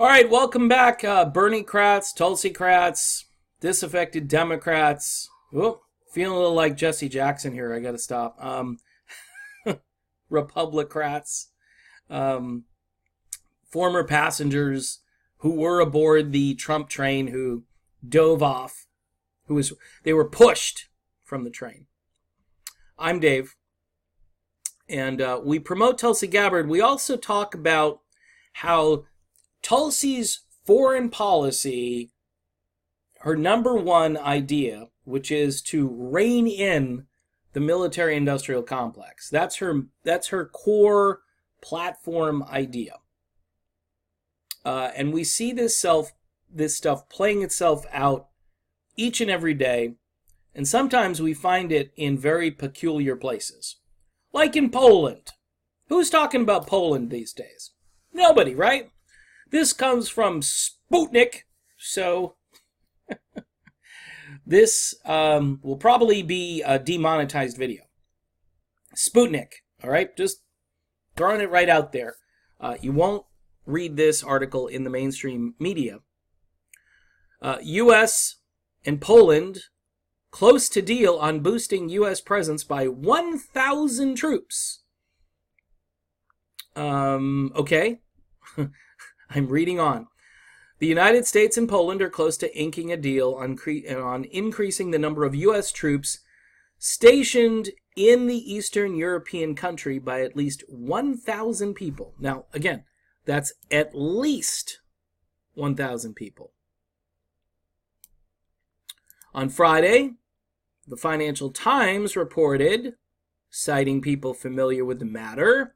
All right, welcome back, Bernie-crats, Tulsi-crats, disaffected Democrats. Whoop, feeling a little like Jesse Jackson here. I got to stop. Republicrats, former passengers who were aboard the Trump train who dove off, they were pushed from the train. I'm Dave, and we promote Tulsi Gabbard. We also talk about how Tulsi's foreign policy, her number one idea, which is to rein in the military-industrial complex. That's her core platform idea. And we see this stuff playing itself out each and every day, and sometimes we find it in very peculiar places. Like in Poland. Who's talking about Poland these days? Nobody, right? This comes from Sputnik, so this will probably be a demonetized video. Sputnik, all right? Just throwing it right out there. You won't read this article in the mainstream media. U.S. and Poland close to deal on boosting U.S. presence by 1,000 troops. Okay. I'm reading on. The United States and Poland are close to inking a deal on increasing the number of U.S. troops stationed in the Eastern European country by at least 1,000 people. Now, again, that's at least 1,000 people. On Friday, the Financial Times reported, citing people familiar with the matter,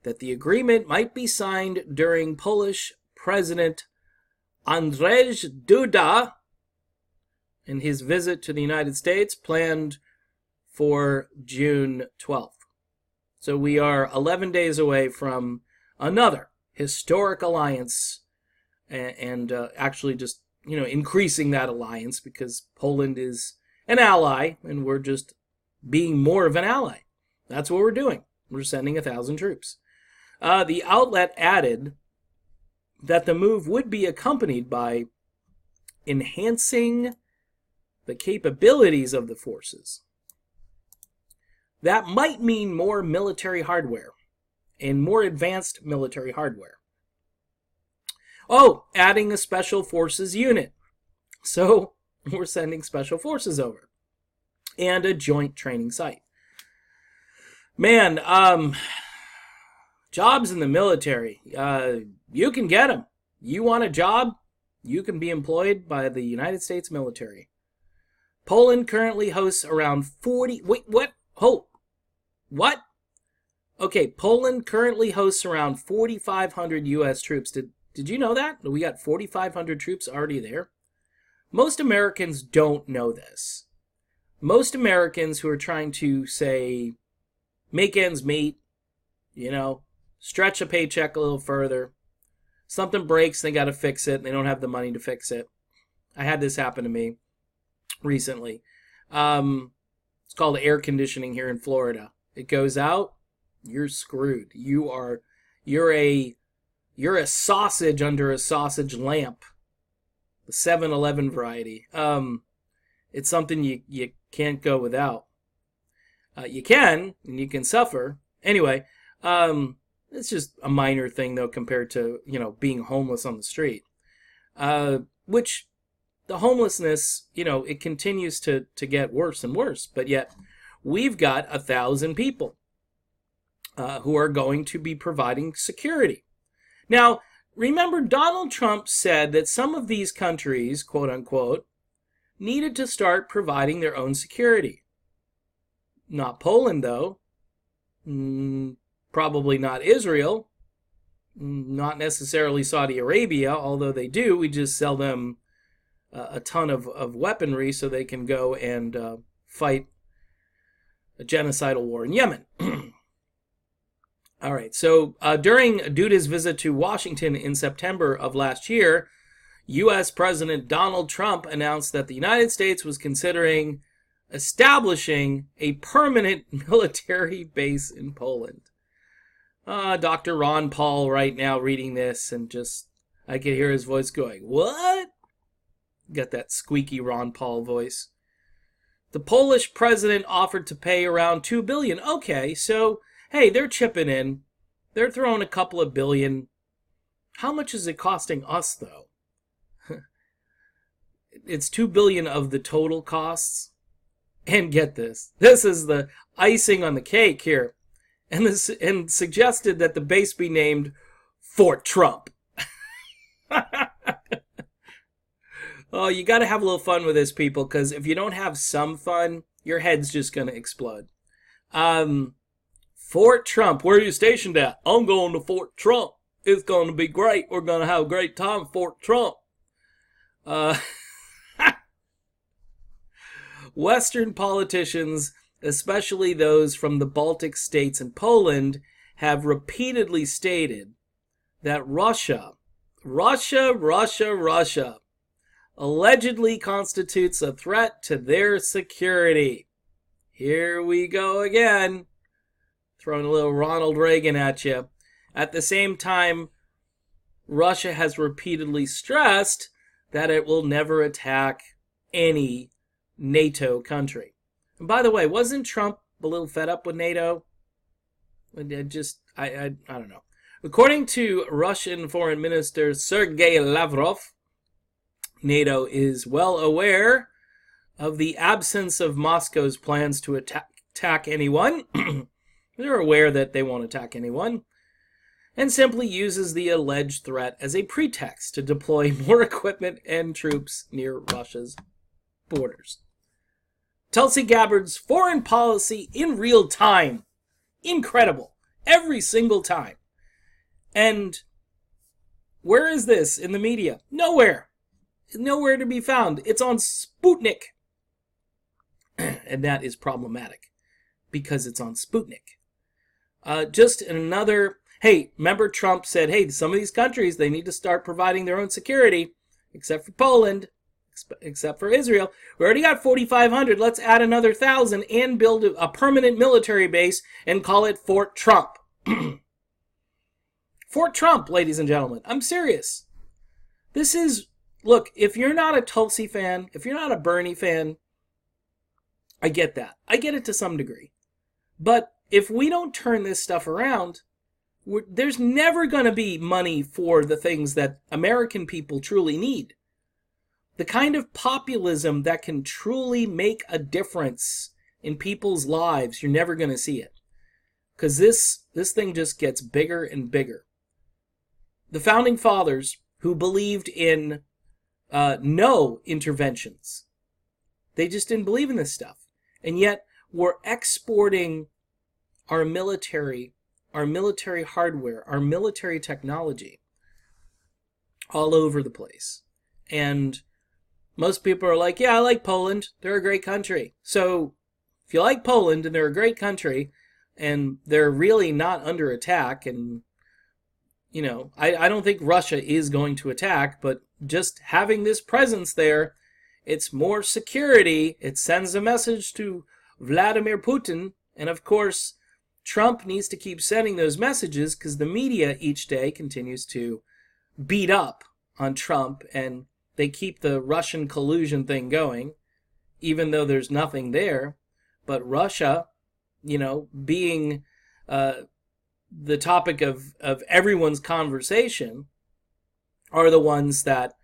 that the agreement might be signed during Polish President Andrzej Duda and his visit to the United States planned for June 12th. So we are 11 days away from another historic alliance and actually just, increasing that alliance because Poland is an ally and we're just being more of an ally. That's what we're doing. We're sending 1,000 troops. The outlet added that the move would be accompanied by enhancing the capabilities of the forces. That might mean more military hardware and more advanced military hardware. Oh, adding a special forces unit. So we're sending special forces over. And a joint training site. Man, jobs in the military, you can get them. You want a job, you can be employed by the United States military. Poland currently hosts around 40... Wait, what? Oh, what? Okay, Poland currently hosts around 4,500 U.S. troops. Did you know that? We got 4,500 troops already there. Most Americans don't know this. Most Americans who are trying to, say, make ends meet, stretch a paycheck a little further. Something breaks, they got to fix it, and they don't have the money to fix it. I had this happen to me recently. It's called air conditioning here in Florida. It goes out, you're screwed. You're a sausage under a sausage lamp. The 7-Eleven variety. It's something you can't go without. You can, and you can suffer. Anyway, it's just a minor thing, though, compared to, being homeless on the street. Which, the homelessness, it continues to get worse and worse. But yet, we've got 1,000 people who are going to be providing security. Now, remember, Donald Trump said that some of these countries, quote unquote, needed to start providing their own security. Not Poland, though. Probably not Israel. Not necessarily Saudi Arabia, although they do. We just sell them a ton of weaponry so they can go and fight a genocidal war in Yemen. All right, so during Duda's visit to Washington in September of last year, U.S. President Donald Trump announced that the United States was considering establishing a permanent military base in Poland. Dr. Ron Paul right now reading this and just I could hear his voice going, what? Got that squeaky Ron Paul voice. The Polish president offered to pay around $2 billion. Okay, so, hey, they're chipping in. They're throwing a couple of billion. How much is it costing us, though? It's $2 billion of the total costs. And get this. This is the icing on the cake here. And suggested that the base be named Fort Trump. Oh, you got to have a little fun with this, people, because if you don't have some fun, your head's just going to explode. Fort Trump, where are you stationed at? I'm going to Fort Trump. It's going to be great. We're going to have a great time at Fort Trump. Western politicians, especially those from the Baltic states and Poland, have repeatedly stated that Russia allegedly constitutes a threat to their security. Here we go again. Throwing a little Ronald Reagan at you. At the same time, Russia has repeatedly stressed that it will never attack any NATO country. And by the way, wasn't Trump a little fed up with NATO? I don't know. According to Russian Foreign Minister Sergei Lavrov, NATO is well aware of the absence of Moscow's plans to attack anyone. They're aware that they won't attack anyone, and simply uses the alleged threat as a pretext to deploy more equipment and troops near Russia's borders. Tulsi Gabbard's foreign policy in real time. Incredible. Every single time. And where is this in the media? Nowhere. Nowhere to be found. It's on Sputnik. And that is problematic because it's on Sputnik. Just another, hey, remember Trump said, hey, some of these countries, they need to start providing their own security, except for Poland, except for Israel. We already got 4,500. Let's add another 1,000 and build a permanent military base and call it Fort Trump. Fort Trump, ladies and gentlemen. I'm serious. This is, look, if you're not a Tulsi fan, if you're not a Bernie fan, I get that. I get it to some degree. But if we don't turn this stuff around, there's never going to be money for the things that American people truly need. The kind of populism that can truly make a difference in people's lives, you're never going to see it. Because this thing just gets bigger and bigger. The Founding Fathers, who believed in no interventions, they just didn't believe in this stuff. And yet, we're exporting our military hardware, our military technology all over the place. And most people are like, yeah, I like Poland. They're a great country. So if you like Poland and they're a great country and they're really not under attack, and, you know, I don't think Russia is going to attack, but just having this presence there, it's more security. It sends a message to Vladimir Putin. And of course, Trump needs to keep sending those messages because the media each day continues to beat up on Trump, and they keep the Russian collusion thing going, even though there's nothing there. But Russia, you know, being the topic of everyone's conversation, are the ones that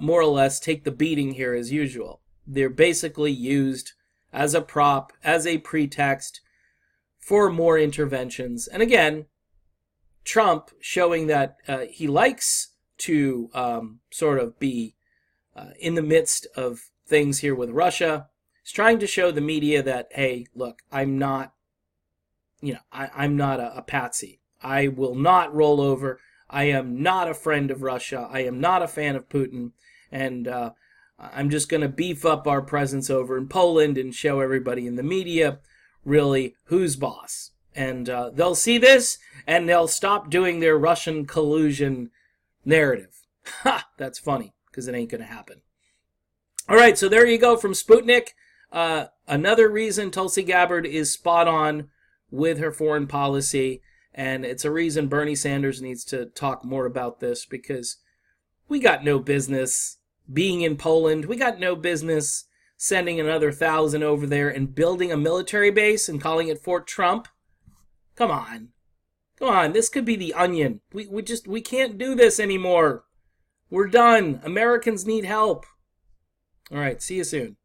more or less take the beating here as usual. They're basically used as a prop, as a pretext for more interventions. And again, Trump showing that he likes to sort of be in the midst of things here with Russia. He's trying to show the media that, hey, look, I'm not, I'm not a patsy. I will not roll over. I am not a friend of Russia. I am not a fan of Putin. And I'm just going to beef up our presence over in Poland and show everybody in the media really who's boss. And they'll see this and they'll stop doing their Russian collusion narrative. Ha! That's funny because it ain't going to happen. All right, so there you go from Sputnik. Another reason Tulsi Gabbard is spot on with her foreign policy. And it's a reason Bernie Sanders needs to talk more about this because We got no business being in Poland. We got no business sending another 1,000 over there and building a military base and calling it Fort Trump. Come on. Come on, this could be the Onion. We can't do this anymore. We're done. Americans need help. All right, see you soon.